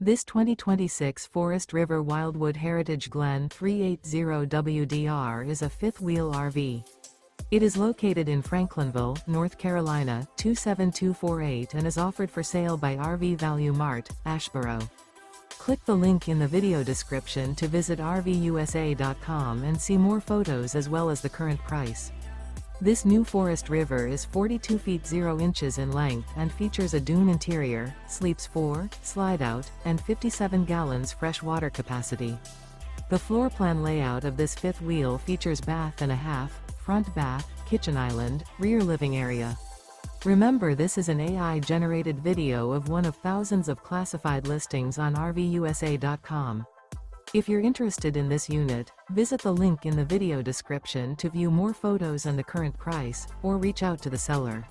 This 2026 Forest River Wildwood Heritage Glen 380WDR is a fifth-wheel RV. It is located in Franklinville, North Carolina, 27248 and is offered for sale by RV Value Mart, Asheboro. Click the link in the video description to visit RVUSA.com and see more photos as well as the current price. This new Forest River is 42 feet 0 inches in length and features a Dune interior, sleeps 4, Slideout, and 57 gallons fresh water capacity. The floor plan layout of this fifth wheel features bath and a half, front bath, kitchen island, rear living area. Remember, this is an AI-generated video of one of thousands of classified listings on RVUSA.com. If you're interested in this unit, visit the link in the video description to view more photos and the current price, or reach out to the seller.